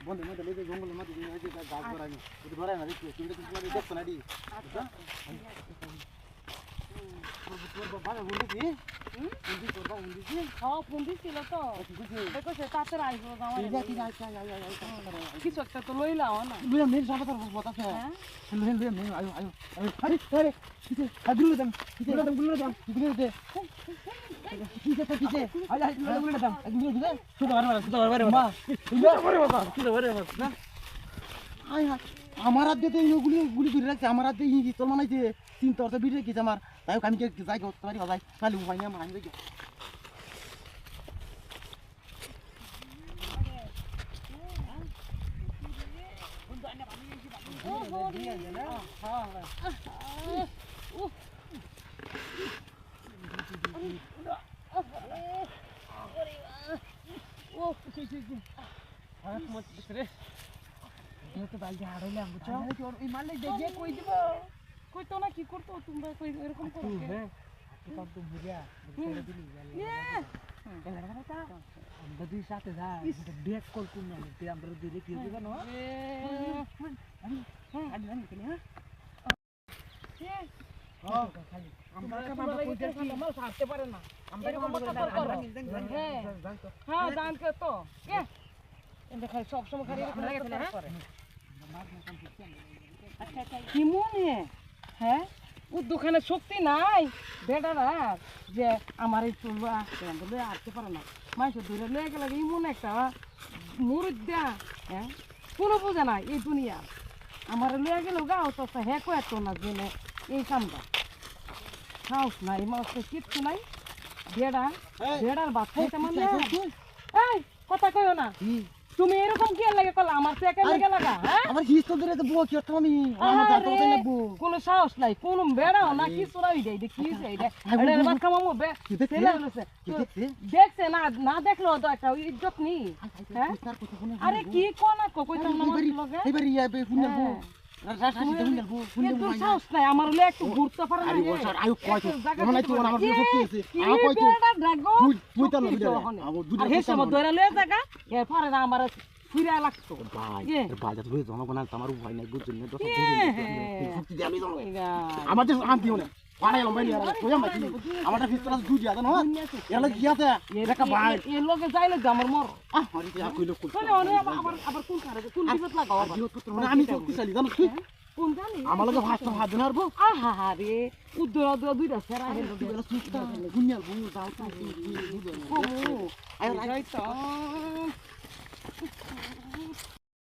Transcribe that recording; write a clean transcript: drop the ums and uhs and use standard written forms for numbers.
বন্ধের মধ্যে লেগে জঙ্গলের মধ্যে গাছ ধরাই ধরাই না দেখছি তুমি দেখছো না কিছু একটা তো লইলাও না আমার হাত দিয়ে গুলি গুলি করে রাখছে আমার হাত দিয়ে তোর মনে হয় তিন তরতে বিড়ে রেখেছে আমার তাই আমি যাই করতে পারি যাই তাহলে উপায় নেই আমার আসবে কই তো না কি করতো তোমরা কই এরকম করো আমরা দুই সাথে যাই ব্যাক কল কোন না আমরা দুই কি হবে না আমরা কামাটা কইতে কি মাল ছাড়তে পারে না আমরা কামাটা করো হ্যাঁ জান কে তো কে এন্ড খালি সব সময় খালি এরকম করে আচ্ছা কি মনে হ্যাঁ ও দোকানে শক্তি নাই বেটারা যে আমার এই চলবো আসতে আসতে পারে না মাইসে ধরে লয়ে গেলে এমন একটা মুরুদ দেয়া হ্যাঁ কোনো বোঝে না এই দুনিয়া আমার লয়ে গেল গাও তো হ্যাঁ কো এত না জেনে এই কামটা হাউস নাই মাছ কিচ্ছু নাই বেড়ার বাচ্চা তেমন এই কথা কইও না তুমি এরকম কি লাগে কল আমার তো একা লাগে লাগা হ্যাঁ আমার হিস তো ধরে দেবো কি একটা আমি আমার দাঁত তো লাগবো কোনো সাহস নাই কোনো বেড়াও না কি চড়াই দেই দেখি এইটা এটা বাচ্চা মামু তেলে হইছে দেখছে না না দেখলো তো একটা ইজ্জত নি হ্যাঁ আরে কি কোনা কইতাম না আমার লগে এবারে ইয়াবে ফুনবো রাশাশি দেবো ফুনবো সাহস নাই আমার লগে একটু ঘুরতে পারে না আয়ু কই তো মনে নাই তো আমার শক্তি আছে আ কই তো তুই তো লবি আর হে সময় ধরে লয়ে জায়গা এর পরে না আমার ফিরা লাগতো ভাই বাজার লয়ে জনগণ আমার ভয় নাই বুঝছেন না দশ শক্তি দিয়ে আমি আমাদের শান্তি হলে পাড়াই লম্বাই নিয়ে কই আমি আমারটা ফিস্টরা দুই দিয়া না এলা কি আছে দেখা ভাই এর লগে যাইলে আমার মর আরে কি কইলো কই আবার কোন কারে কোন বিপদ লাগাও আবার আমি শক্তিশালী জানো তুই কোন জানি আমার লগে ভাত না আরবো আহা রে উদ্দরা দুইটা সেরা হেল এলা সুস্তা গুনিয়াল বউ দাও তো আয় রাইতা